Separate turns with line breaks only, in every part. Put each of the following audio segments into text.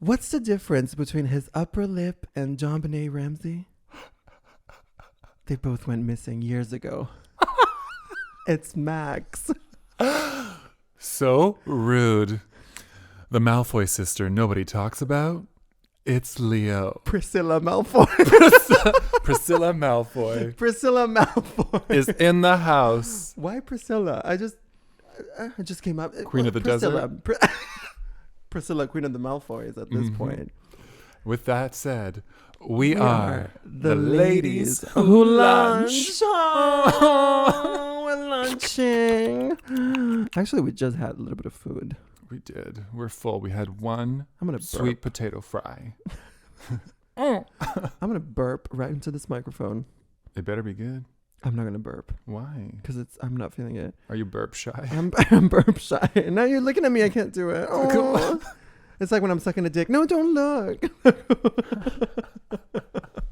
What's the difference between his upper lip and JonBenet Ramsey? They both went missing years ago. It's Max.
So rude. The Malfoy sister nobody talks about. It's Leo.
Priscilla Malfoy.
Priscilla Malfoy
Priscilla Malfoy
is in the house.
Why Priscilla? I just came up.
Queen of the
Priscilla.
desert.
Priscilla, Queen of the Malfoys at this point.
With that said, we are
the ladies who lunch. Oh, we're lunching. Actually, we just had a little bit of food.
We did. We're full. We had one
I'm gonna
sweet potato fry.
I'm gonna burp right into this microphone.
It better be good.
I'm not gonna burp.
Why?
Because I'm not feeling it.
Are you burp shy?
I'm burp shy. Now you're looking at me. I can't do it. Oh. It's like when I'm sucking a dick. No, don't look.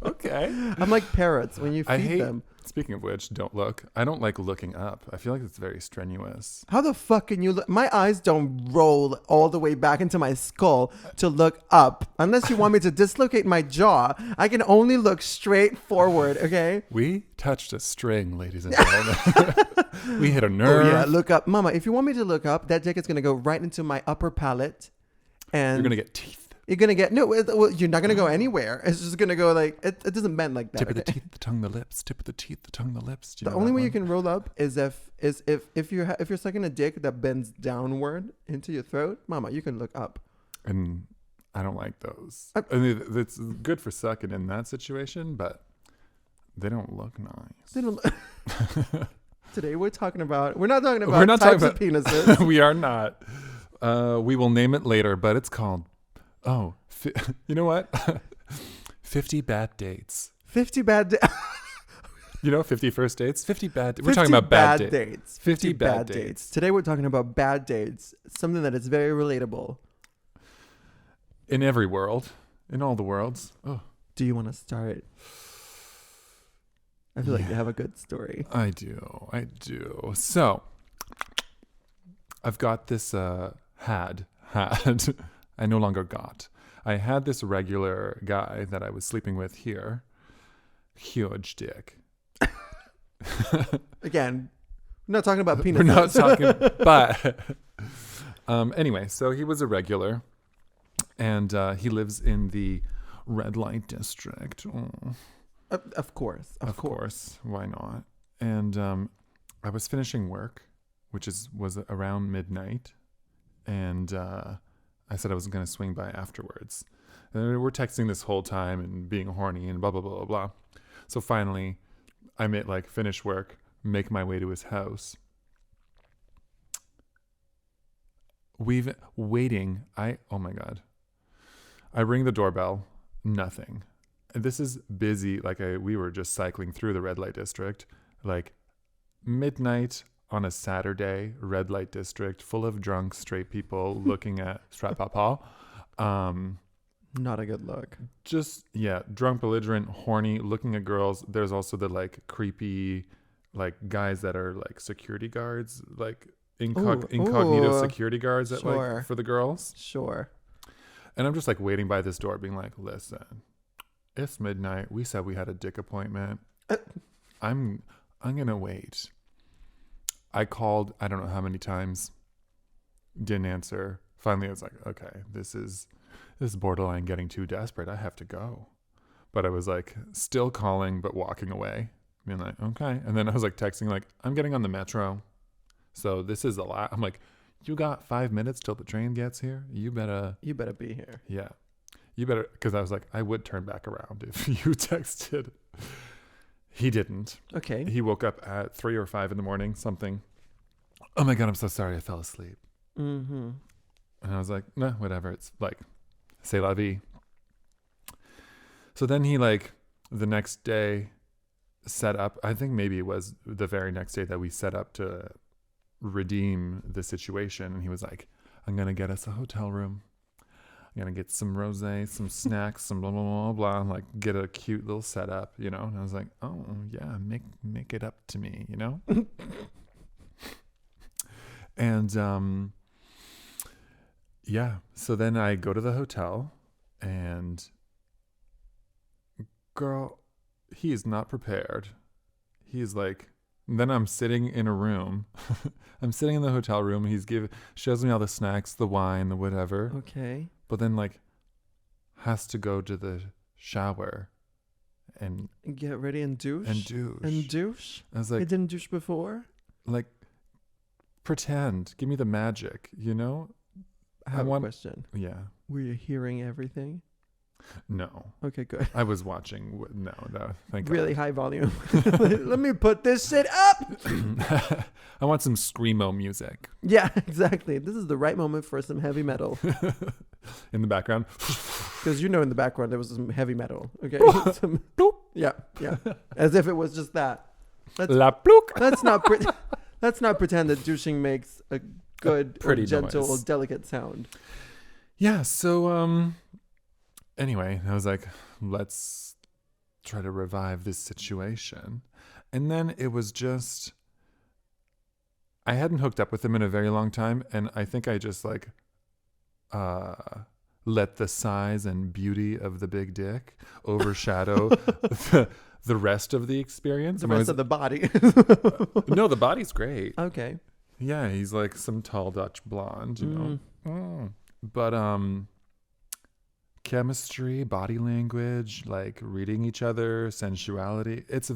Okay.
I'm like parrots when you feed them.
Speaking of which, don't look. I don't like looking up. I feel like it's very strenuous.
How the fuck can you look? My eyes don't roll all the way back into my skull to look up. Unless you want me to dislocate my jaw, I can only look straight forward, okay?
We touched a string, ladies and gentlemen. We hit a nerve.
Oh, yeah, look up. Mama, if you want me to look up, that dick is going to go right into my upper palate. And
you're going to get teeth.
You're going to get, no, well, you're not going to go anywhere. It's just going to go like, it doesn't bend like that.
Tip of the teeth, the tongue, the lips. Tip of the teeth, the tongue, the lips.
The only way you can roll up is if you're sucking a dick that bends downward into your throat. Mama, you can look up.
And I don't like those. I mean, it's good for sucking in that situation, but they don't look nice.
They don't. Today we're not talking about types of penises.
We are not. We will name it later, but it's called, you know what? 50 bad dates.
50 bad dates.
You know, 50 first dates? 50 bad dates. We're talking about bad dates.
50 bad dates. Today we're talking about bad dates. Something that is very relatable.
In every world. In all the worlds. Oh.
Do you want to start? I feel like you have a good story.
I do. So, I've got this, had. I no longer got. I had this regular guy that I was sleeping with here. Huge dick.
Again, we're not talking about penises.
We're not talking, but anyway, so he was a regular, and he lives in the red light district. Oh.
Of course.
Why not? And I was finishing work, which was around midnight, and I said I was going to swing by afterwards. And we're texting this whole time and being horny and blah, blah, blah, blah, blah. So finally, I finish work, make my way to his house. Waiting. Oh my God. I ring the doorbell. Nothing. This is busy. We were just cycling through the red light district, midnight on a Saturday, red light district, full of drunk straight people looking at Strat Papa.
Not a good look.
Just, drunk, belligerent, horny, looking at girls. There's also the creepy, guys that are security guards, incognito security guards that for the girls.
Sure.
And I'm just waiting by this door being listen, it's midnight. We said we had a dick appointment. I'm going to wait. I called, I don't know how many times, didn't answer. Finally, I was like, okay, this is borderline getting too desperate. I have to go. But I was still calling, but walking away. Being okay. And then I was texting, I'm getting on the metro. So this is a lot. I'm you got 5 minutes till the train gets here. You better
be here.
Yeah. You better, because I was I would turn back around if you texted. He didn't.
Okay.
He woke up at 3 or 5 in the morning, something. Oh my God, I'm so sorry. I fell asleep.
Mm-hmm.
And I was nah, whatever. It's c'est la vie. So then he the next day set up, I think maybe it was the very next day that we set up to redeem the situation. And he was I'm going to get us a hotel room. I'm going to get some rosé, some snacks, some blah, blah, blah, blah, get a cute little setup, And I was oh, yeah, make it up to me, And, so then I go to the hotel. And girl, he is not prepared. He's like, then I'm sitting in a room. I'm sitting in the hotel room. Shows me all the snacks, the wine, the whatever.
Okay.
But then like has to go to the shower and
get ready and douche.
And douche. I was like,
I didn't douche before.
Like, pretend. Give me the magic, you know?
I have a question.
Yeah.
Were you hearing everything?
No.
Okay, good.
I was watching. No, thank God.
Really high volume. Let me put this shit up.
I want some screamo music.
Yeah, exactly. This is the right moment for some heavy metal.
In the background.
Because in the background there was some heavy metal. Okay. Yeah. As if it was just that. Let's not pretend that douching makes a good,
pretty
gentle,
noise.
Delicate sound.
Yeah. So anyway, I was like, let's try to revive this situation. And then it was just, I hadn't hooked up with him in a very long time. And I think I just like let the size and beauty of the big dick overshadow the rest of the experience.
The rest of the body.
No, the body's great.
Okay.
Yeah, he's like some tall Dutch blonde, you know. But chemistry, body language, like reading each other, sensuality. It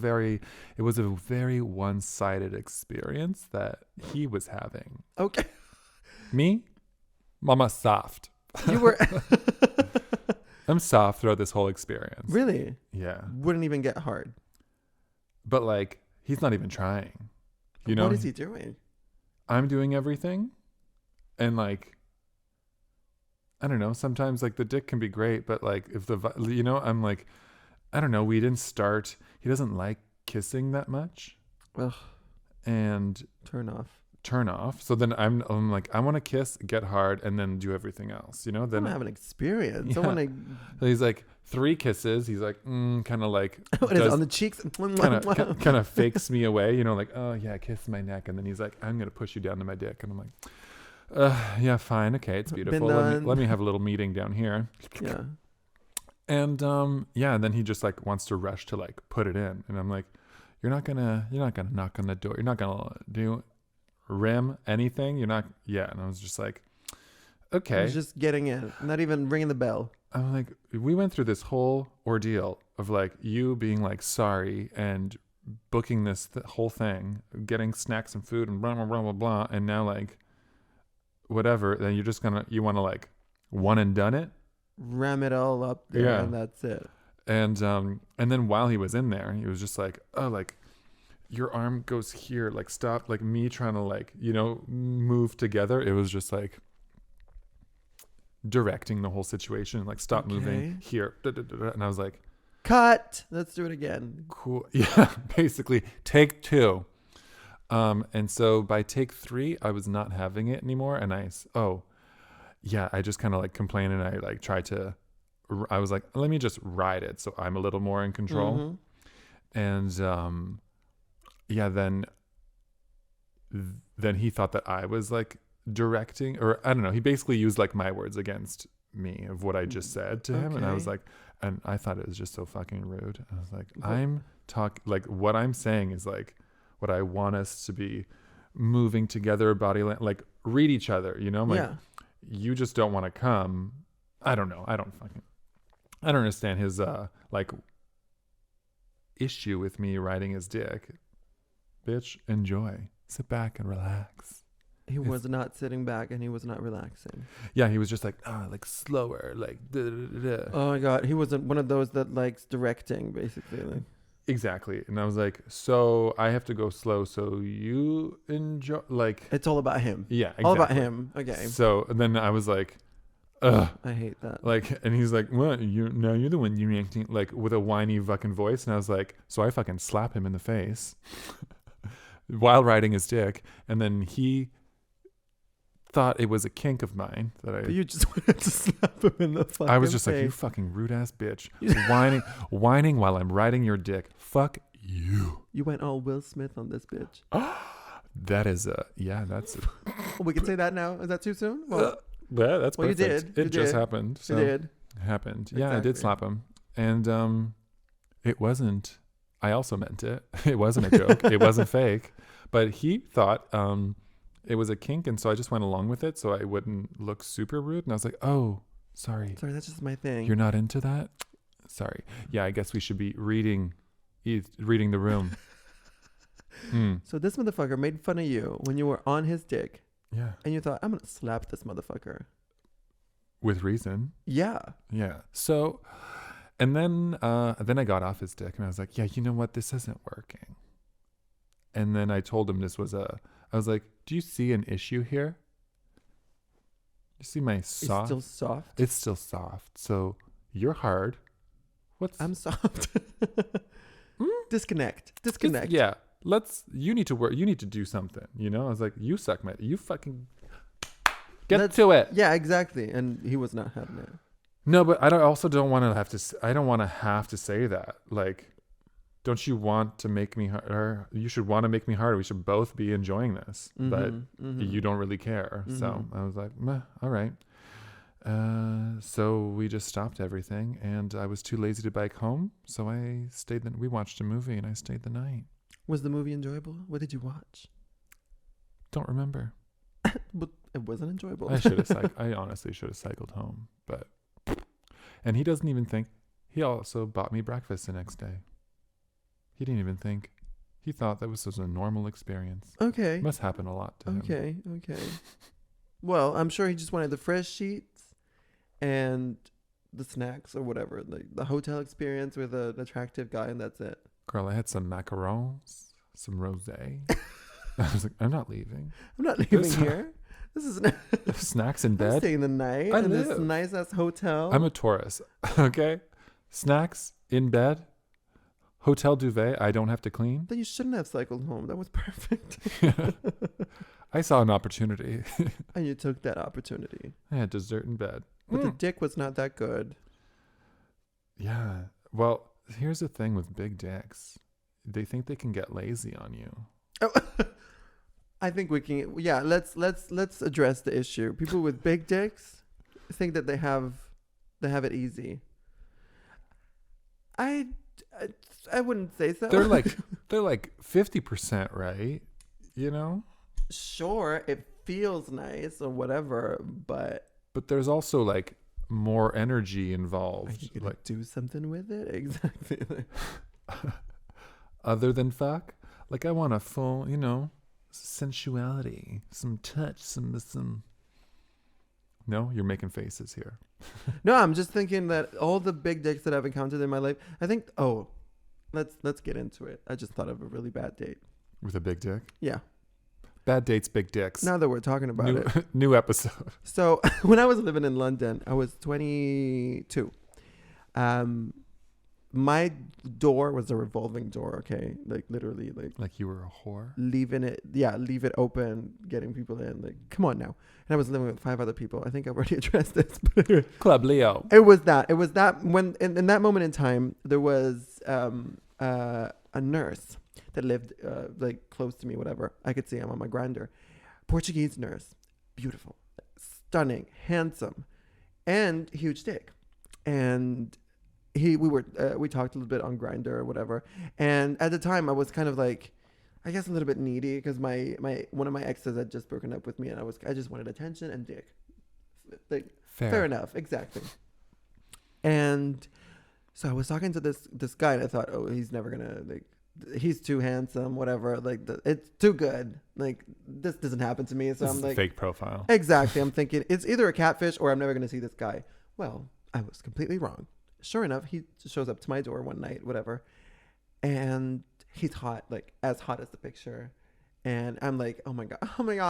was a very one-sided experience that he was having.
Okay.
Me? Mama soft.
You were
I'm soft throughout this whole experience.
Really?
Yeah.
Wouldn't even get hard.
But like, he's not even trying. You know?
What is he doing?
I'm doing everything. And like, I don't know. Sometimes like the dick can be great, but like if I'm like, I don't know. He doesn't like kissing that much.
Ugh.
And
turn off. So
then I'm like, I want to kiss, get hard, and then do everything else. You know, then
I have an experience.
Yeah.
I want to.
So he's like 3 kisses. He's like, kind of like
what is it, on the cheeks?
Kind of fakes me away. You know, like, oh yeah, kiss my neck, and then he's like, I'm gonna push you down to my dick, and I'm like, yeah, fine, okay, it's beautiful. Let me have a little meeting down here.
Yeah.
And and then he just like wants to rush to like put it in, and I'm like, you're not gonna knock on the door. You're not gonna do rim anything. You're not. Yeah. And I was just like, okay.
He's just getting in, not even ringing the bell.
I'm like, we went through this whole ordeal of like you being like sorry and booking this whole thing, getting snacks and food and blah blah blah blah blah, and now like whatever. Then you want to like one and done it,
ram it all up there, and that's it.
And then while he was in there, he was just like, oh, like your arm goes here, like stop, like me trying to like, you know, move together. It was just like directing the whole situation, like stop moving here. And I was like,
cut, let's do it again.
Cool. Yeah, basically take 2. And so by take 3, I was not having it anymore. And I just kind of like complained, and I like tried to, I was like, let me just ride it so I'm a little more in control. Mm-hmm. And then he thought that I was like directing, or I don't know, he basically used like my words against me of what I just said to him. And I was like, and I thought it was just so fucking rude. I was like, what I'm saying is like what I want us to be moving together, like read each other, you know? I'm like, you just don't want to come. I don't know. I don't understand his like issue with me riding his dick. Bitch, enjoy. Sit back and relax.
He was not sitting back, and he was not relaxing.
Yeah, he was just like, like slower, like da, da, da, da.
Oh my God, he wasn't one of those that likes directing, basically. Like.
Exactly. And I was like, so I have to go slow so you enjoy, like
it's all about him.
Yeah, exactly.
All about him. Okay.
So then I was like, ugh.
I hate that.
Like, and he's like, well, you're the one you reacting, like with a whiny fucking voice. And I was like, so I fucking slap him in the face while riding his dick. And then he thought it was a kink of mine
But you just wanted to slap him in the fucking
I was just
face.
like, you fucking rude ass bitch. whining while I'm riding your dick. Fuck you.
You went all Will Smith on this bitch.
That is that's
we can say that now. Is that too soon? Well,
yeah, that's perfect.
you did.
It just happened. So.
You did.
happened. Yeah, I did slap him. And it wasn't, I also meant it. It wasn't a joke. It wasn't fake. But he thought it was a kink, and so I just went along with it so I wouldn't look super rude. And I was like, oh, sorry.
Sorry, that's just my thing.
You're not into that? Sorry. Yeah, I guess we should be reading the room.
So this motherfucker made fun of you when you were on his dick.
Yeah.
And you thought, I'm going to slap this motherfucker.
With reason.
Yeah.
Yeah. So, and then I got off his dick and I was like, yeah, you know what? This isn't working. And then I told him I was like, do you see an issue here? You see my soft?
It's still soft?
It's still soft. So you're hard.
I'm soft. Disconnect.
Yeah. You need to work. You need to do something. You know, I was like, you suck my, you fucking get to it.
Yeah, exactly. And he was not having it.
No, but I don't want to have to say that. Like, don't you want to make me harder? You should want to make me harder. We should both be enjoying this, but you don't really care. So I was like, meh, all right. So we just stopped everything, and I was too lazy to bike home. So I stayed. We watched a movie, and I stayed the night.
Was the movie enjoyable? What did you watch?
Don't remember.
But it wasn't enjoyable.
I honestly should have cycled home, but. And he doesn't even think. He also bought me breakfast the next day. He didn't even think. He thought that was just a normal experience.
Okay.
Must happen a lot to him.
Okay. Well, I'm sure he just wanted the fresh sheets and the snacks or whatever. The hotel experience with an attractive guy, and that's it.
Girl, I had some macarons, some rosé. I was like, I'm not leaving.
I'm not leaving here. This is
snacks in bed.
I'm staying the night in this nice ass hotel.
I'm a Taurus. Okay, snacks in bed, hotel duvet. I don't have to clean.
Then you shouldn't have cycled home. That was perfect.
I saw an opportunity,
and you took that opportunity.
I had dessert in bed,
but the dick was not that good.
Yeah. Well, here's the thing with big dicks. They think they can get lazy on you.
Oh. I think we can. Yeah, let's address the issue. People with big dicks think that they have it easy. I wouldn't say so.
They're like 50%, right? You know?
Sure, it feels nice or whatever, but
there's also like more energy involved.
Are you gonna do something with it? Exactly.
Other than fuck, like I want a full, sensuality, some touch, some. No, you're making faces here.
No, I'm just thinking that all the big dicks that I've encountered in my life, I think. Oh, let's get into it. I just thought of a really bad date
with a big dick.
Yeah. Bad
dates, big dicks.
Now that we're talking about it.
New episode.
So when I was living in London, I was 22. My door was a revolving door, okay? Like literally
like you were a whore?
Leave it open, getting people in. Like, come on now. And I was living with 5 other people. I think I've already addressed this.
Club Leo.
It was that when in that moment in time, there was a nurse that lived like close to me, whatever. I could see him on my grinder. Portuguese nurse. Beautiful. Stunning. Handsome. And huge dick. And we talked a little bit on Grindr or whatever, and at the time I was kind of like, I guess a little bit needy because my one of my exes had just broken up with me, and I just wanted attention and dick. Like, fair enough, exactly. And so I was talking to this guy, and I thought, oh, he's never gonna he's too handsome, whatever. Like it's too good. Like this doesn't happen to me, so I'm like
fake profile.
Exactly. I'm thinking it's either a catfish or I'm never gonna see this guy. Well, I was completely wrong. Sure enough, he shows up to my door one night, whatever, and he's hot, like as hot as the picture. And I'm like, oh my god. I'm like,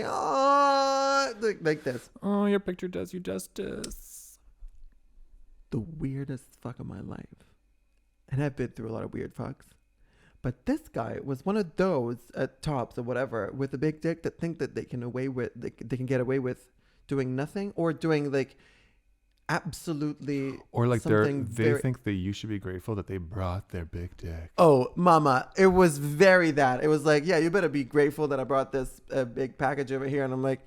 oh, like this.
Oh, your picture does you justice.
The weirdest fuck of my life, and I've been through a lot of weird fucks, but this guy was one of those tops or whatever with a big dick that think that they can get away with doing nothing or doing like. Absolutely.
Or like they think that you should be grateful that they brought their big dick.
Oh, mama. It was very that. It was like, yeah, you better be grateful that I brought this big package over here. And I'm like,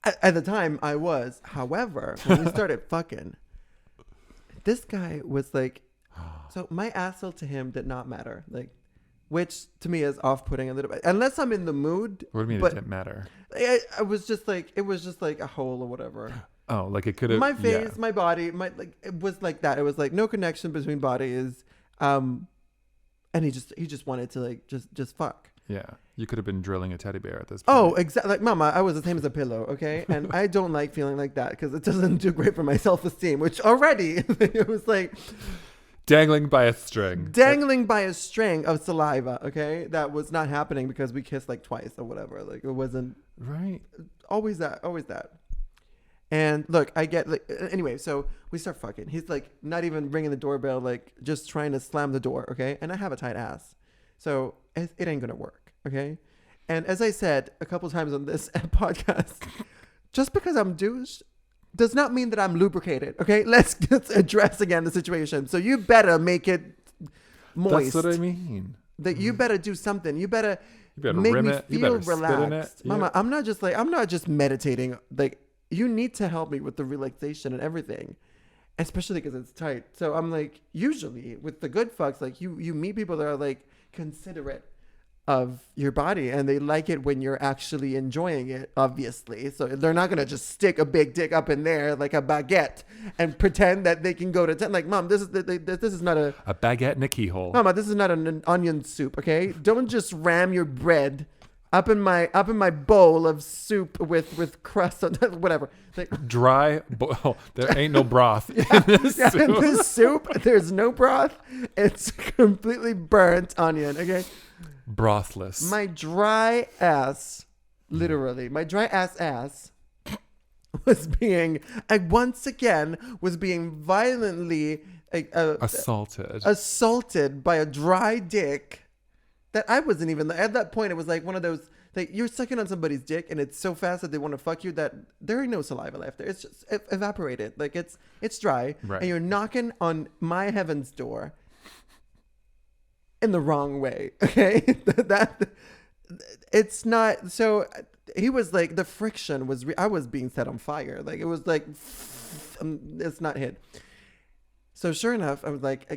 at the time I was. However, when we started fucking, This guy was like, so my asshole to him did not matter. Like, which to me is off-putting a little bit. Unless I'm in the mood.
What do you mean it didn't matter?
I was just like, it was just like a hole or whatever.
Oh, like it could have.
My face, my body, it was like that. It was like no connection between bodies. And he just wanted to like just fuck.
Yeah, you could have been drilling a teddy bear at this point.
Oh, exactly. Like, mama, I was the same as a pillow, okay? And I don't like feeling like that because it doesn't do great for my self-esteem, which already, it was like...
Dangling by a string.
Dangling by a string of saliva, okay? That was not happening because we kissed like twice or whatever. Like, it wasn't...
Right.
Always that. And look, I get... like anyway, so we start fucking. He's like not even ringing the doorbell, like just trying to slam the door, okay? And I have a tight ass. So it ain't gonna work, okay? And as I said a couple times on this podcast, just because I'm douche does not mean that I'm lubricated, okay? Let's address again the situation. So you better make it moist.
That's what I mean.
That you better do something. You better make
rim
me
it. You
feel
better spit in
relaxed.
it.
Mama,
Yeah.
I'm not just meditating. Like, you need to help me with the relaxation and everything. Especially because it's tight. So I'm like, usually with the good fucks, like you meet people that are like considerate of your body and they like it when you're actually enjoying it, obviously. So they're not gonna just stick a big dick up in there like a baguette and pretend that they can go to 10. Like, mom, this is not a
baguette in a keyhole.
Mama, this is not an onion soup, okay? Don't just ram your bread up in my bowl of soup with crust on whatever. Like,
dry. There ain't no broth in this soup.
In this soup, there's no broth. It's completely burnt onion. Okay,
brothless.
My dry ass, literally, my dry ass was being violently assaulted by a dry dick. That I wasn't even at that point. It was like one of those, like, you're sucking on somebody's dick and it's so fast that they want to fuck you that there ain't no saliva left there. It's just evaporated. Like it's dry.
Right.
And you're knocking on my heaven's door in the wrong way. Okay. That it's not. So he was like, the friction was, I was being set on fire. Like, it was like, it's not hit. So sure enough, I was like,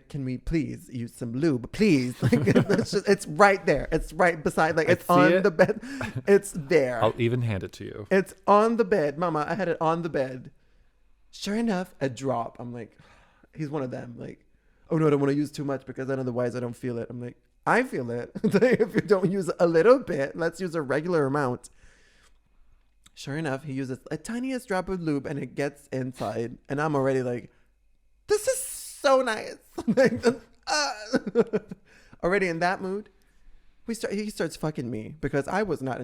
can we please use some lube, please? Like, it's right there. It's right beside, like, it's on the bed. It's there.
I'll even hand it to you.
It's on the bed. Mama, I had it on the bed. Sure enough, a drop. I'm like, he's one of them. Like, oh no, I don't want to use too much because then otherwise I don't feel it. I'm like, I feel it. If you don't use a little bit, let's use a regular amount. Sure enough, he uses a tiniest drop of lube and it gets inside. And I'm already like, this is so nice. Already in that mood, he starts fucking me because I was not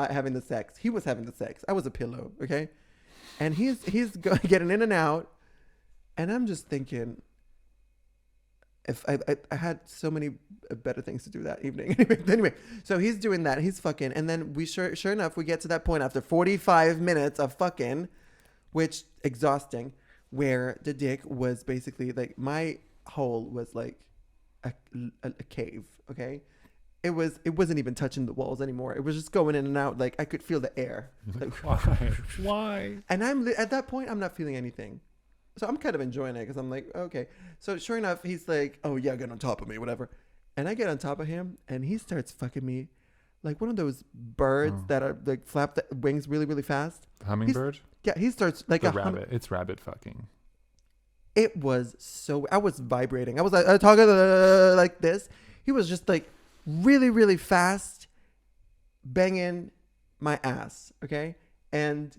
having the sex. He was having the sex. I was a pillow, okay? And he's getting in and out, and I'm just thinking, if I had so many better things to do that evening. Anyway, so he's doing that. He's fucking, and then we sure enough we get to that point after 45 minutes of fucking, which exhausting. Where the dick was basically like, my hole was like a cave, okay? It wasn't even touching the walls anymore. It was just going in and out. Like, I could feel the air. Like,
why?
And at that point, I'm not feeling anything. So I'm kind of enjoying it because I'm like, okay. So sure enough, he's like, oh yeah, get on top of me, whatever. And I get on top of him and he starts fucking me like one of those birds that are like flap the wings really, really fast.
Hummingbird?
Yeah, he starts like
a rabbit. It's rabbit fucking.
It was so... I was vibrating. I was like talking like this. He was just like really, really fast banging my ass, okay? And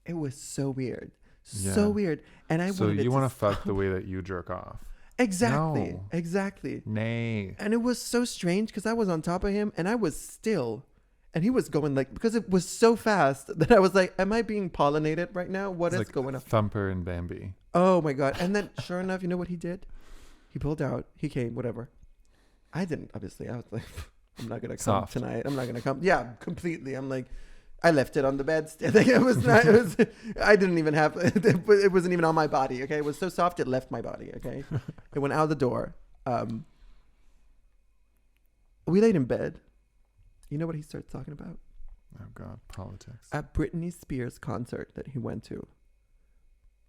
it was so weird. So weird. And I wanted
So you want to fuck the way that you jerk off.
Exactly.
No.
Exactly.
Nay.
And it was so strange because I was on top of him and I was still... And he was going like, because it was so fast that I was like, am I being pollinated right now? What is like going on?
Thumper and Bambi.
Oh my God. And then sure enough, you know what he did? He pulled out, he came, whatever. I didn't, obviously. I was like, I'm not going to come tonight. I'm not going to come. Yeah, completely. I'm like, I left it on the bed. I didn't even have, it wasn't even on my body. Okay. It was so soft. It left my body. Okay. It went out the door. We laid in bed. You know what he starts talking about?
Oh God, politics.
At Britney Spears concert that he went to.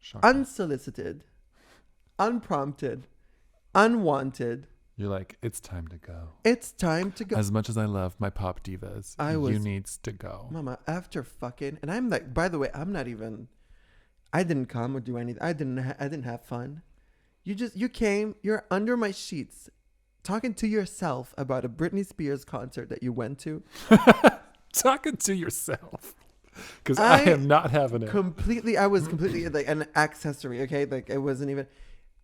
Shocking.
unsolicited, unprompted, unwanted.
You're like, it's time to go.
It's time to go.
As much as I love my pop divas, you needs to go.
Mama, after fucking, and I'm like, by the way, I'm not even, I didn't come or do anything. I didn't have fun. You came, you're under my sheets talking to yourself about a Britney Spears concert that you went to.
Talking to yourself. Because I am not having it.
I was completely like an accessory, okay? Like it wasn't even,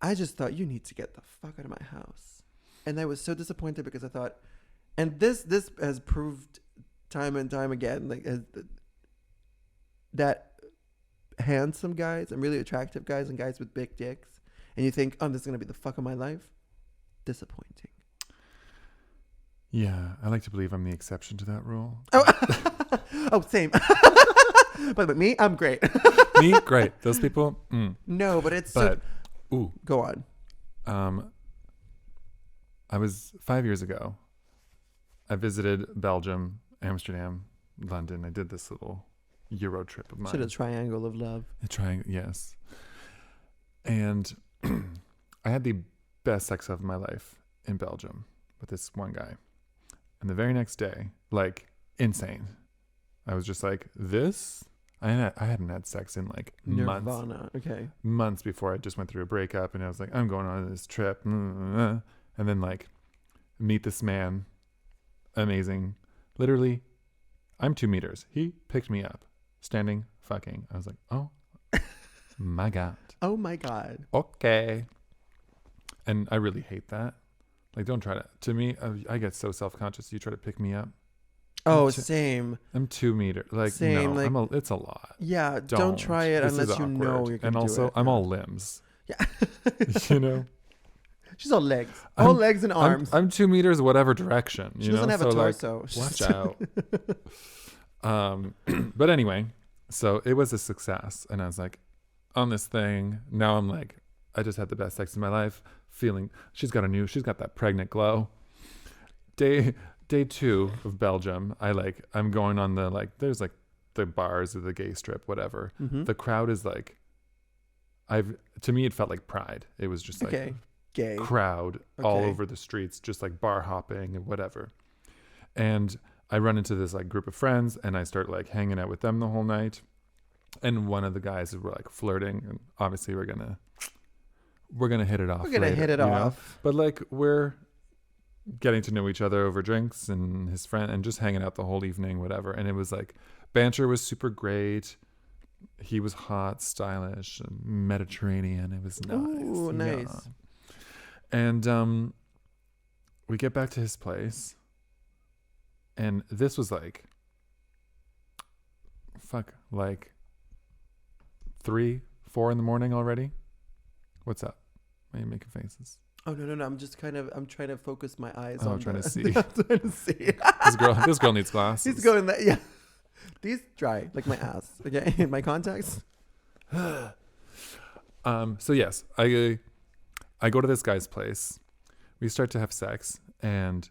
I just thought you need to get the fuck out of my house. And I was so disappointed because I thought, and this has proved time and time again, like that handsome guys and really attractive guys and guys with big dicks, and you think, oh, this is going to be the fuck of my life. Disappointing.
Yeah, I like to believe I'm the exception to that rule.
Oh, same. But me, I'm great.
Me, great. Those people,
No, but it's
ooh,
go on.
I was 5 years ago. I visited Belgium, Amsterdam, London. I did this little Euro trip of mine.
Should a triangle of love.
Yes. And I had the best sex of my life in Belgium with this one guy. And the very next day, like insane. I was just like, this? I hadn't had sex in like
Nirvana.
months.
Okay.
Months before I just went through a breakup, and I was like, I'm going on this trip. And then like meet this man. Amazing. Literally, I'm 2 meters. He picked me up. Standing fucking. I was like, oh my God.
Oh my God.
Okay. And I really hate that. Like, don't try to me, I get so self-conscious. You try to pick me up.
Oh, same.
I'm 2 meters. Like,
same,
no,
like,
it's a lot.
Yeah, don't try it unless you know you can
and also,
do it.
I'm all limbs.
Yeah.
You know?
She's all legs. All legs and arms.
I'm 2 meters, whatever direction.
She doesn't have a torso.
Like, watch out. But anyway, so it was a success. And I was like, on this thing. Now I'm like, I just had the best sex of my life. Feeling, she's got that pregnant glow. Day 2 of Belgium, I'm going on the, like, there's like the bars or the gay strip, whatever. Mm-hmm. The crowd is like, to me, it felt like Pride. It was just like
gay
crowd all over the streets, just like bar hopping and whatever. And I run into this like group of friends, and I start like hanging out with them the whole night. And one of the guys were like flirting, and obviously we're gonna hit it off.
We're gonna hit it off.
But like, we're getting to know each other over drinks and his friend, and just hanging out the whole evening, whatever. And it was like, banter was super great. He was hot, stylish, Mediterranean. It was nice.
Ooh, nice.
Yeah. And we get back to his place, and this was like 3-4 in the morning already. What's up? Why are you making faces?
Oh, no. I'm trying to focus my eyes
on.
I'm
trying to see.
I'm trying to see.
This girl needs glasses.
He's going that, yeah. These dry, like my ass. Okay, my contacts.
So yes, I go to this guy's place. We start to have sex, and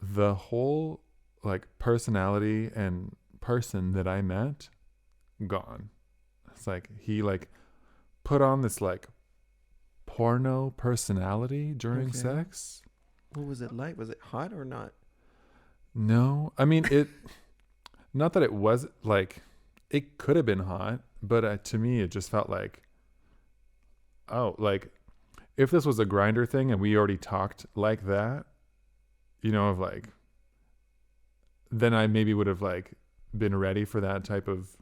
the whole like personality and person that I met, gone. It's like he like put on this like porno personality during sex.
What was it like? Was it hot or not?
No, I mean it. Not that it was like, it could have been hot, but to me it just felt like, oh, like if this was a Grinder thing and we already talked like that, you know, of like, then I maybe would have like been ready for that type of,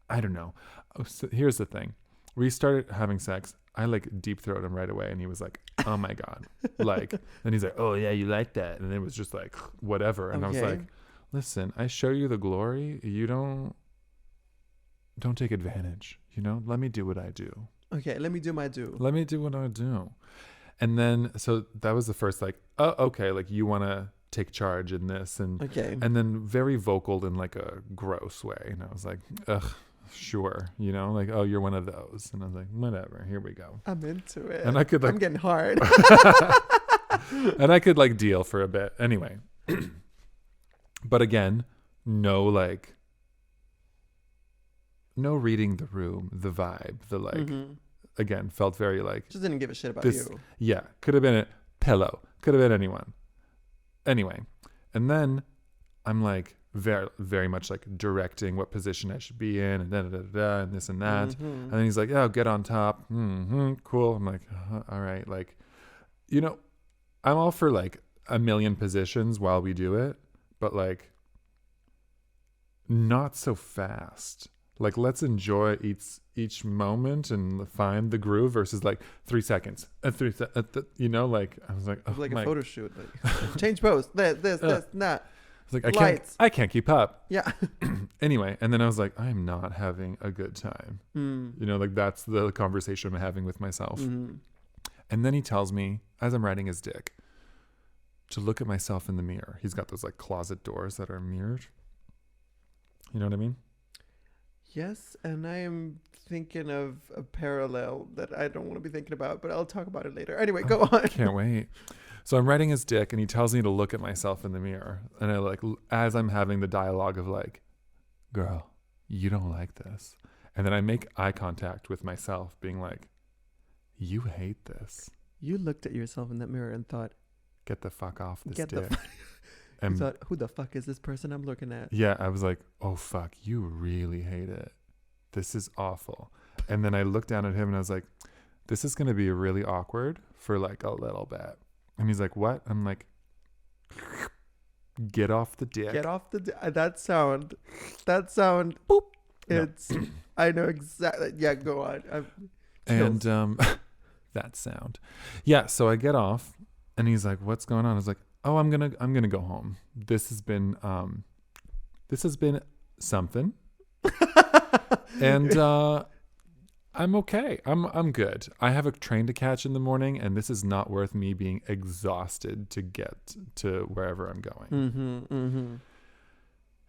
I don't know. Oh, so here's the thing. We started having sex. I like deep throat him right away, and he was like, oh my God. Like, and he's like, oh yeah, you like that. And it was just like, whatever. And I was like, listen, I show you the glory. You don't take advantage, you know? Let me do what I do.
Okay, let me do my do.
Let me do what I do. And then, so that was the first like, oh, okay, like you want to take charge in this. And then very vocal in like a gross way. And I was like, ugh, sure. You know, like, oh, you're one of those. And I was like, whatever, here we go.
I'm into it.
And I could like,
I'm getting hard.
And I could like deal for a bit. Anyway. But again, no like no reading the room, the vibe, the like, again, felt very like.
Just didn't give a shit about
this,
you.
Yeah. Could have been a pillow. Could have been anyone. Anyway. And then I'm like very, very much like directing what position I should be in and and this and that. And then he's like, oh, get on top. Cool. I'm like, all right. Like, you know, I'm all for like a million positions while we do it, but like not so fast. Like, let's enjoy each moment and find the groove versus like 3 seconds. You know, like I was like, oh,
like a photo shoot. Like, change pose. This, that.
I was like, I can't keep up.
Yeah.
Anyway, and then I was like, I'm not having a good time. You know, like that's the conversation I'm having with myself. And then he tells me, as I'm riding his dick, to look at myself in the mirror. He's got those like closet doors that are mirrored. You know what I mean?
Yes, and I am thinking of a parallel that I don't want to be thinking about, but I'll talk about it later. Anyway, go on.
Can't wait. So I'm riding his dick and he tells me to look at myself in the mirror. And I like, as I'm having the dialogue of like, girl, you don't like this. And then I make eye contact with myself being like, you hate this.
You looked at yourself in that mirror and thought,
get the fuck off this dick.
And thought, who the fuck is this person I'm looking at?
Yeah, I was like, oh fuck, you really hate it. This is awful. And then I looked down at him and I was like, this is going to be really awkward for like a little bit. And he's like, what? I'm like, get off the dick.
Get off the dick. That sound, boop.
No.
It's, I know exactly. Yeah, go on.
And that sound. Yeah, so I get off and he's like, what's going on? I was like, oh, I'm gonna go home. This has been something. And I'm okay. I'm good. I have a train to catch in the morning, and this is not worth me being exhausted to get to wherever I'm going.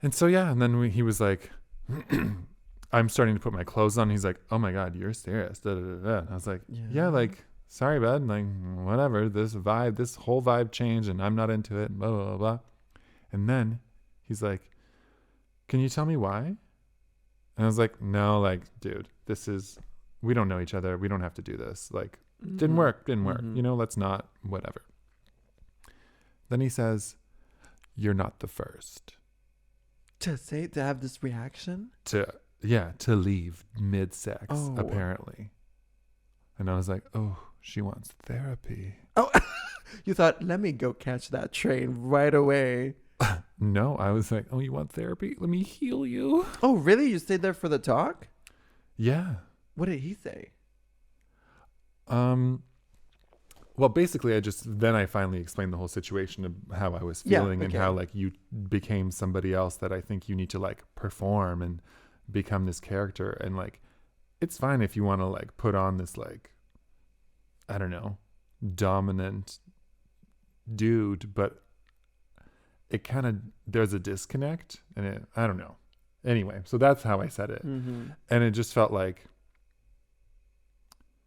And so yeah, and then he was like, I'm starting to put my clothes on. He's like, oh my God, you're serious. Da, da, da, da. And I was like, yeah, like, sorry, bud. Like, whatever. This whole vibe changed, and I'm not into it. Blah, blah, blah, blah. And then he's like, can you tell me why? And I was like, no, like, dude, we don't know each other. We don't have to do this. Like, didn't work. You know, let's not, whatever. Then he says, you're not the first.
To have this reaction?
To leave mid-sex, apparently. And I was like, oh, she wants therapy.
Oh, you thought, let me go catch that train right away.
No, I was like, oh, you want therapy? Let me heal you.
Oh, really? You stayed there for the talk?
Yeah.
What did he say?
Well, basically, I finally explained the whole situation of how I was feeling and how like you became somebody else that I think you need to like perform and become this character. And like, it's fine if you want to like put on this like, I don't know, dominant dude, but it kind of, there's a disconnect and I don't know. Anyway, so that's how I said it. And it just felt like,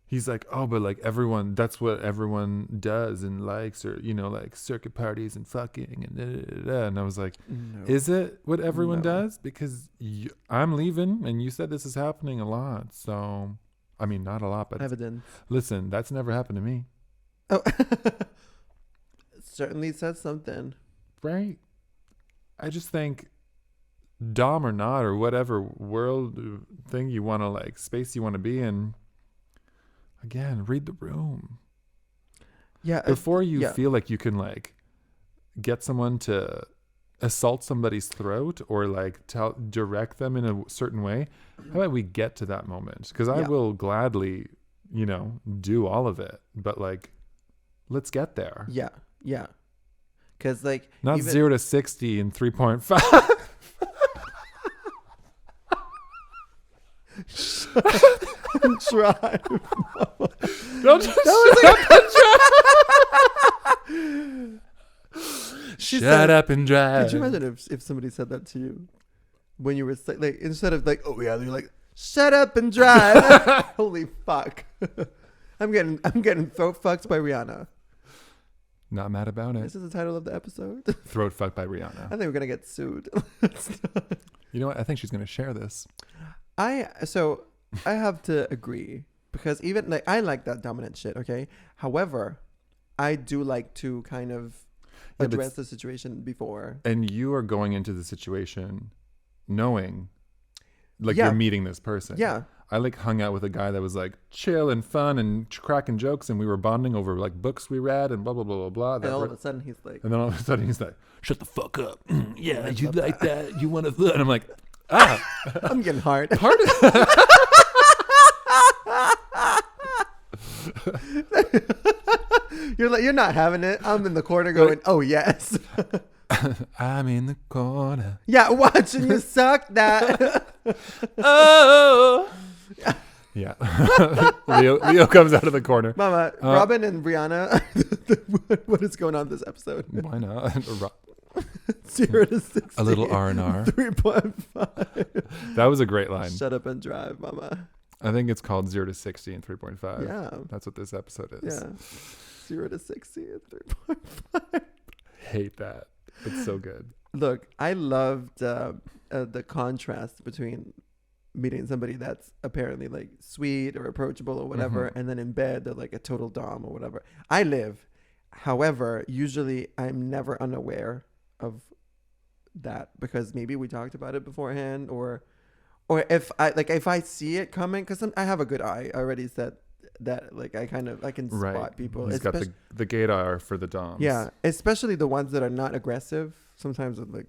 he's like, oh, but like that's what everyone does and likes, or, you know, like circuit parties and fucking and da, da, da, da. And I was like, no. Is it what everyone does? Because I'm leaving and you said this is happening a lot. So, I mean, not a lot, but
evidence.
Listen, that's never happened to me.
Oh, it certainly says something.
Right. I just think Dom or not, or whatever world thing you want to like, space you want to be in, again, read the room. Yeah. Before you feel like you can like get someone to assault somebody's throat or like direct them in a certain way, how about we get to that moment? Because I will gladly, you know, do all of it, but like, let's get there.
Yeah. Yeah. Because like
not 0 to 60 in 3.5.
Drive.
Don't just shut up and drive.
Could you imagine if somebody said that to you when you were like, instead of like, oh yeah, you're like, shut up and drive. Holy fuck. I'm getting throat fucked by Rihanna.
Not mad about it.
This is the title of the episode.
Throat fucked by Rihanna.
I think we're gonna get sued.
You know what? I think she's gonna share this.
I have to agree because even like I like that dominant shit. Okay. However, I do like to kind of address the situation before.
And you are going into the situation knowing like you're meeting this person.
Yeah.
I like hung out with a guy that was like chill and fun and cracking jokes, and we were bonding over like books we read and blah blah blah blah blah.
And all of a sudden he's like,
shut the fuck up. Yeah, you like that? You want to? And I'm like, I'm
getting hard.
Pardon?
You're not having it. I'm in the corner going, oh yes.
I'm in the corner.
Yeah, watching you suck that.
Oh. Yeah. Leo comes out of the corner.
Mama, Robin and Rihanna. What is going on this episode?
Why not?
0 to 60.
A little R&R.
3.5.
That was a great line.
Shut up and drive, mama.
I think it's called 0 to 60 and 3.5.
Yeah.
That's what this episode is.
Yeah. 0 to 60 and 3.5.
Hate that. It's so good.
Look, I loved the contrast between meeting somebody that's apparently like sweet or approachable or whatever, and then in bed they're like a total dom or whatever. I live. However, usually I'm never unaware of that because maybe we talked about it beforehand, or if I see it coming, because I have a good eye. I already said that, like I can spot people.
He's got the gaydar for the doms.
Yeah, especially the ones that are not aggressive. Sometimes like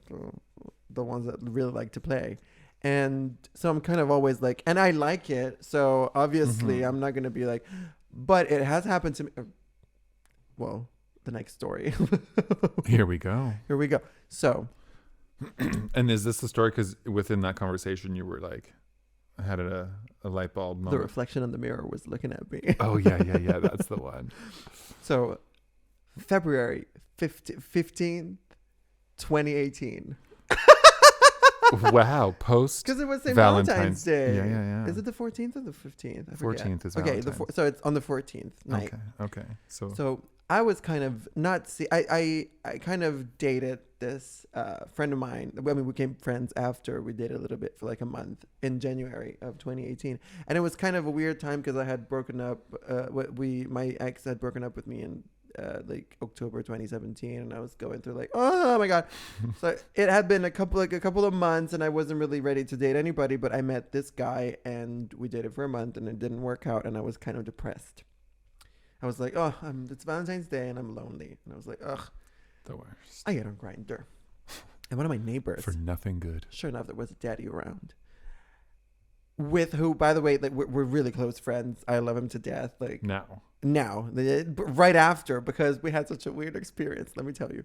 the ones that really like to play. And so I'm kind of always like, and I like it. So obviously I'm not going to be like, but it has happened to me. Well, the next story.
Here we go.
So.
And is this the story? Because within that conversation, you were like, had a light bulb moment.
The reflection in the mirror was looking at me.
Oh, yeah. That's the one.
So February 15th, 2018.
Wow, post
because it was St. Valentine's Day.
Yeah.
Is it the 14th or the 15th?
14th is
okay.
Valentine's.
So it's on the 14th night.
Okay.
So I was kind of I kind of dated this friend of mine. I mean, we became friends after we dated a little bit for like a month in January of 2018, and it was kind of a weird time because I had broken up. My ex had broken up with me in like October 2017, and I was going through like, oh my god. So it had been a couple of months, and I wasn't really ready to date anybody, but I met this guy and we dated for a month and it didn't work out, and I was kind of depressed. I was like, it's Valentine's Day and I'm lonely, and I was like, ugh,
the worst.
I get on Grindr, and one of my neighbors,
for nothing good,
sure enough, there was a daddy around, with who, by the way, like we're really close friends. I love him to death. Like now, right after, because we had such a weird experience, let me tell you.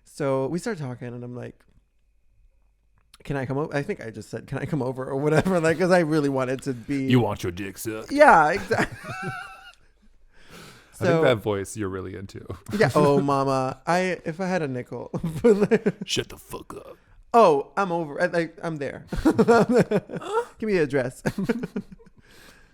So we started talking, and I'm like, can I come over? I think I just said, can I come over or whatever? Like, because I really wanted to be.
You want your dick sucked?
Yeah, exactly.
I think that voice you're really into.
Yeah. Oh, mama. If I had a nickel.
Shut the fuck up.
Oh, I'm over. I'm there. Give me the address.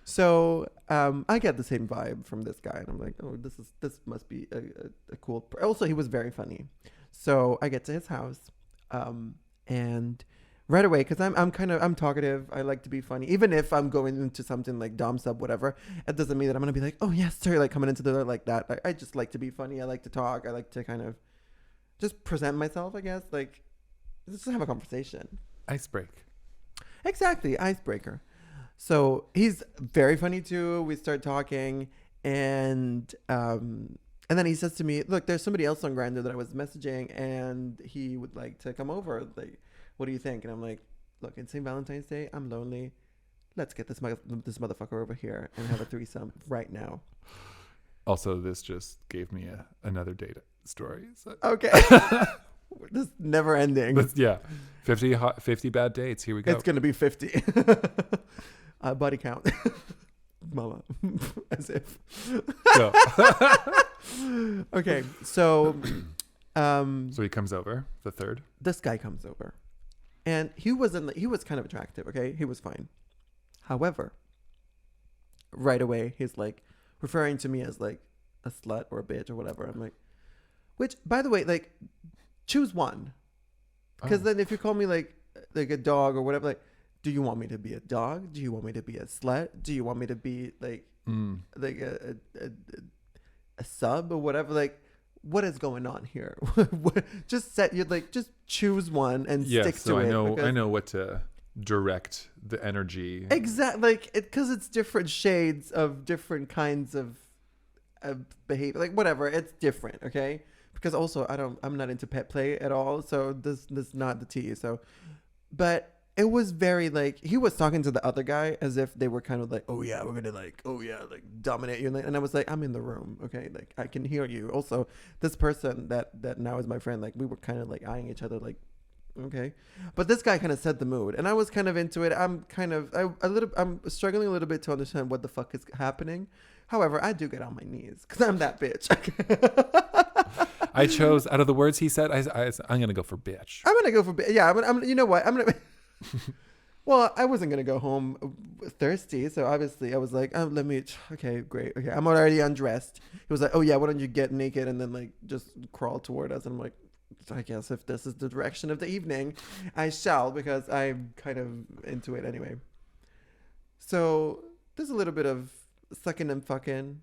So I get the same vibe from this guy, and I'm like, oh, this must be a cool. Also, he was very funny. So I get to his house, and right away, because I'm talkative. I like to be funny, even if I'm going into something like dom sub whatever. It doesn't mean that I'm gonna be like, oh yes, sorry, like coming into the door like that. I just like to be funny. I like to talk. I like to kind of just present myself, I guess. Like, let's just have a conversation.
Icebreak.
Exactly, icebreaker. So he's very funny too. We start talking, and then he says to me, look, there's somebody else on Grindr that I was messaging, and he would like to come over. Like, what do you think? And I'm like, look, it's St. Valentine's Day. I'm lonely. Let's get this motherfucker over here and have a threesome right now.
Also, this just gave me another date story. So.
Okay. This is never ending.
50 bad dates. Here we go.
It's going to be 50. Body count. Mama. As if.
No.
Okay. So
he comes over, the third.
This guy comes over. And he was kind of attractive, okay? He was fine. However, right away, he's like referring to me as like a slut or a bitch or whatever. I'm like, which, by the way, like, choose one. Because then if you call me like a dog or whatever, like, do you want me to be a dog? Do you want me to be a slut? Do you want me to be like a sub or whatever? Like, what is going on here? Just just choose one and stick to it.
I know what to direct the energy.
Exactly, like because it's different shades of different kinds of behavior. Like whatever, it's different. Okay, because also I'm not into pet play at all. So this is not the tea. So, but. It was very like he was talking to the other guy as if they were kind of like, oh yeah, we're gonna like dominate you, and I was like, I'm in the room, okay, like I can hear you. Also, this person that now is my friend, like we were kind of like eyeing each other, like okay, but this guy kind of set the mood, and I was kind of into it. I'm struggling a little bit to understand what the fuck is happening. However, I do get on my knees because I'm that bitch.
I chose out of the words he said. I'm gonna go for bitch.
I'm gonna go for bitch. Yeah, I'm. You know what? I'm gonna. Well, I wasn't gonna go home thirsty, so obviously I was like, okay, great, okay, I'm already undressed. He was like, oh yeah, why don't you get naked and then like just crawl toward us? And I'm like, I guess if this is the direction of the evening, I shall, because I'm kind of into it anyway. So there's a little bit of sucking and fucking,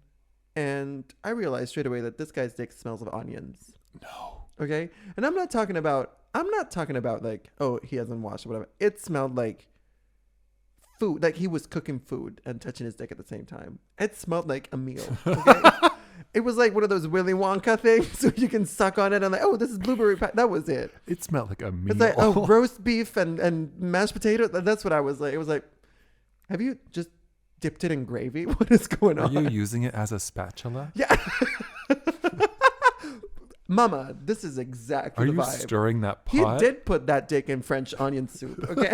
and I realized straight away that this guy's dick smells of onions.
No.
Okay, and I'm not talking about like, oh, he hasn't washed or whatever. It smelled like food, like he was cooking food and touching his dick at the same time. It smelled like a meal. Okay? It was like one of those Willy Wonka things, so you can suck on it and like, oh, this is blueberry pie. That was it.
It smelled like a meal.
It's like, oh, roast beef and mashed potato. That's what I was like. It was like, have you just dipped it in gravy? What is going on?
Are you using it as a spatula?
Yeah. Mama, this is exactly the vibe.
Are you stirring that pot?
He did put that dick in French onion soup, okay?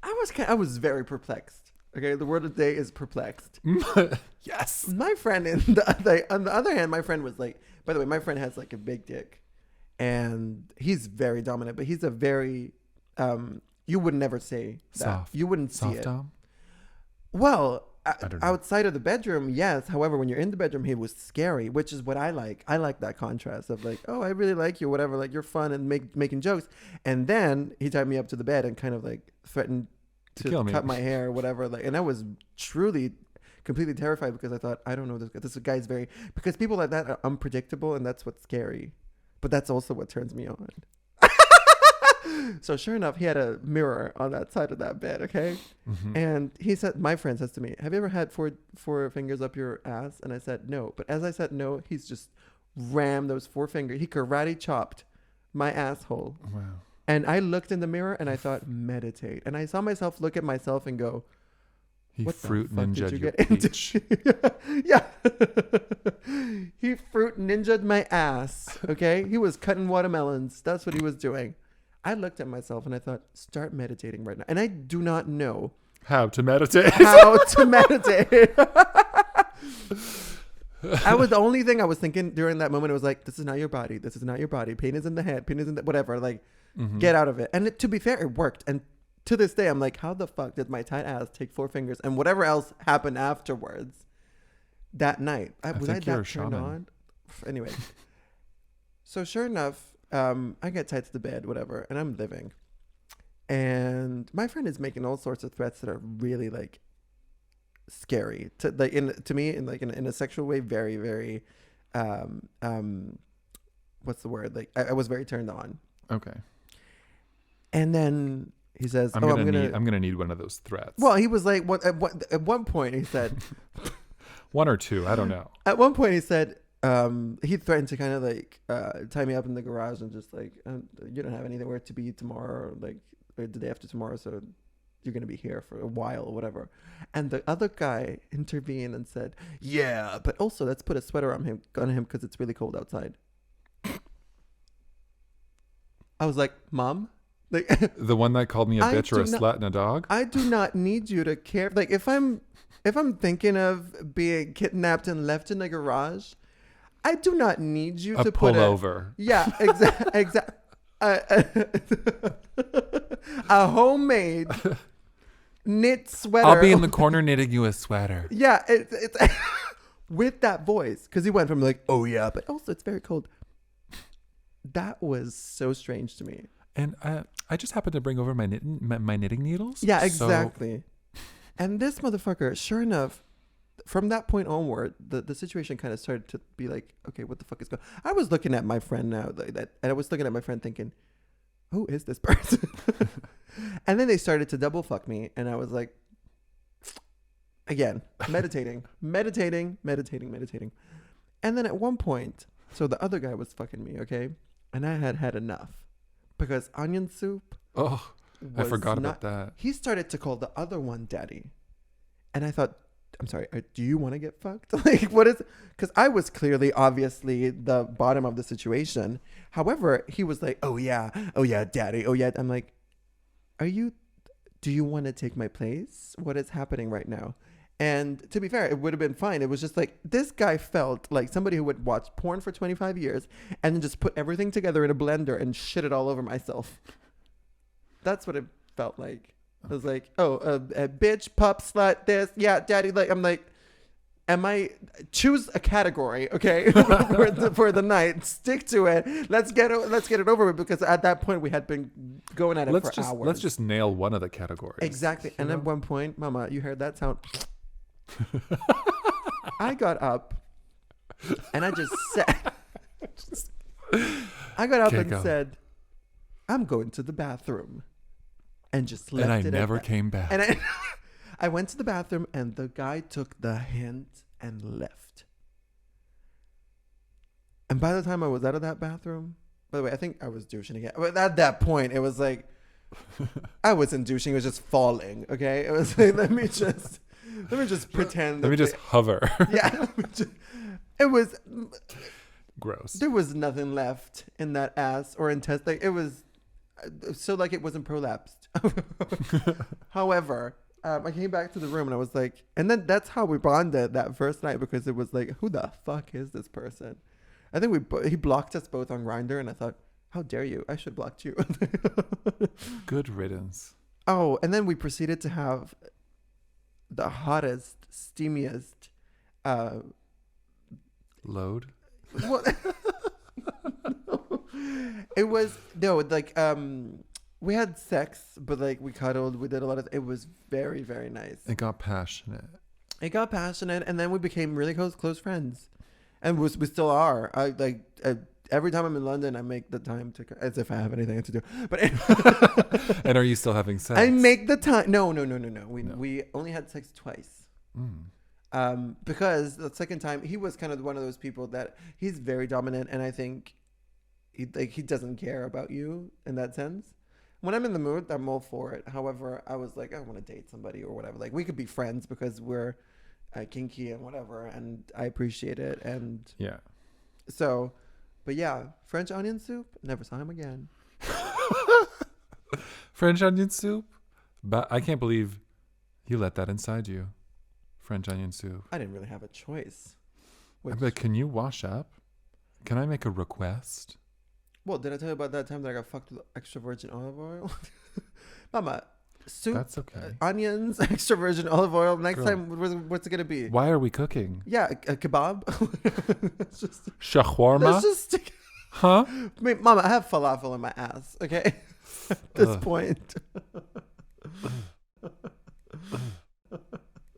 I was very perplexed. Okay, the word of the day is perplexed.
Yes.
My friend, on the other hand, my friend was like, by the way, my friend has like a big dick, and he's very dominant, but he's a very, you would never say that.
Soft.
You wouldn't see
Soft
it.
dom?
Well,
I don't know.
outside of the bedroom, yes. However, when you're in the bedroom, he was scary, which is what I like. I like that contrast of like, oh, I really like you, whatever. Like you're fun and making jokes. And then he tied me up to the bed and kind of like threatened to cut my hair or whatever. Like, and I was truly, completely terrified because I thought, I don't know this guy. This guy's very, because people like that are unpredictable, and that's what's scary. But that's also what turns me on. So sure enough, he had a mirror on that side of that bed, okay? Mm-hmm. And he said, my friend says to me, have you ever had four fingers up your ass? And I said, no. But as I said no, he's just rammed those 4 fingers. He karate chopped my asshole.
Wow.
And I looked in the mirror and I thought, meditate. And I saw myself look at myself and go,
he
what
fruit
ninja'd
your peach.
Yeah. He fruit ninja'd my ass, okay? He was cutting watermelons. That's what he was doing. I looked at myself and I thought, start meditating right now. And I do not know
how to meditate.
How to meditate. I was the only thing I was thinking during that moment. It was like, this is not your body. This is not your body. Pain is in the head. Pain is in the whatever. Like, get out of it. And to be fair, it worked. And to this day, I'm like, how the fuck did my tight ass take 4 fingers and whatever else happened afterwards that night? Was I that turned on? Anyway. So sure enough, I get tied to the bed, whatever, and I'm living. And my friend is making all sorts of threats that are really like scary to me in a sexual way. Very, very, what's the word? Like I was very turned on.
Okay.
And then he says,
I'm gonna need one of those threats.
Well, he was like, at one point he said,
1 or 2, I don't know.
At one point he said, he threatened to kind of like tie me up in the garage and just like, you don't have anywhere to be tomorrow, or like or the day after tomorrow, so you're gonna be here for a while or whatever. And the other guy intervened and said, yeah, but also let's put a sweater on him because it's really cold outside. I was like, Mom, like
the one that called me a bitch or a slut and a dog.
I do not need you to care. Like if I'm thinking of being kidnapped and left in a garage, I do not need you to put
pullover.
Yeah, exactly. A homemade knit sweater.
I'll be in the corner knitting you a sweater.
Yeah, it's with that voice, because he went from like, oh yeah, but also it's very cold. That was so strange to me.
And I just happened to bring over my knitting needles.
Yeah, exactly. And this motherfucker, sure enough, from that point onward, the situation kind of started to be like, okay, what the fuck is going on? I was looking at my friend now, and I was looking at my friend thinking, who is this person? And then they started to double fuck me, and I was like, again, meditating. And then at one point, so the other guy was fucking me, okay? And I had enough because onion soup.
Oh, I forgot about that.
He started to call the other one daddy. And I thought, I'm sorry, do you want to get fucked? Like, what is, because I was clearly, obviously, the bottom of the situation. However, he was like, oh yeah, daddy, oh yeah. I'm like, do you want to take my place? What is happening right now? And to be fair, it would have been fine. It was just like, this guy felt like somebody who would watch porn for 25 years and then just put everything together in a blender and shit it all over myself. That's what it felt like. I was like, oh, a bitch, pup, slut, this, yeah, daddy. Like, I'm like, choose a category, okay, for the night. Stick to it. Let's get it over with, because at that point we had been going at it for hours.
Let's just nail one of the categories.
Exactly. And at one point, Mama, you heard that sound? I got up and I just said, said, I'm going to the bathroom, and just left it.
And I never came back.
And I went to the bathroom, and the guy took the hint and left. And by the time I was out of that bathroom, by the way, I think I was douching again. But at that point, it was like, I wasn't douching, it was just falling. Okay, it was like, let me just pretend.
Let me just hover.
Yeah, it was
gross.
There was nothing left in that ass or intestine. Like, it was so like it wasn't prolapsed. However, I came back to the room and I was like, and then that's how we bonded that first night, because it was like, who the fuck is this person? I think he blocked us both on Grindr, and I thought, how dare you? I should block you.
Good riddance.
Oh, and then we proceeded to have the hottest, steamiest
load.
What? It was like we had sex, but like we cuddled, we did a lot of. It was very, very nice.
It got passionate,
and then we became really close friends, and we still are. Every time I'm in London, I make the time to, as if I have anything to do. But
and are you still having sex?
I make the time. No. We only had sex twice. Because the second time he was kind of one of those people that he's very dominant, and I think he doesn't care about you in that sense. When I'm in the mood, I'm all for it. However, I was like, I want to date somebody or whatever. Like, we could be friends because we're kinky and whatever, and I appreciate it. And
yeah.
So, but yeah, French onion soup. Never saw him again.
French onion soup? But I can't believe you let that inside you. French onion soup.
I didn't really have a choice.
I'm like, can you wash up? Can I make a request?
Well, did I tell you about that time that I got fucked with extra virgin olive oil? Mama, soup,
that's okay.
Onions, extra virgin olive oil. Next time, what's it going to be?
Why are we cooking?
Yeah, a kebab.
Shawarma?
Let's just stick.
Huh?
Mama, I have falafel in my ass, okay? At this point.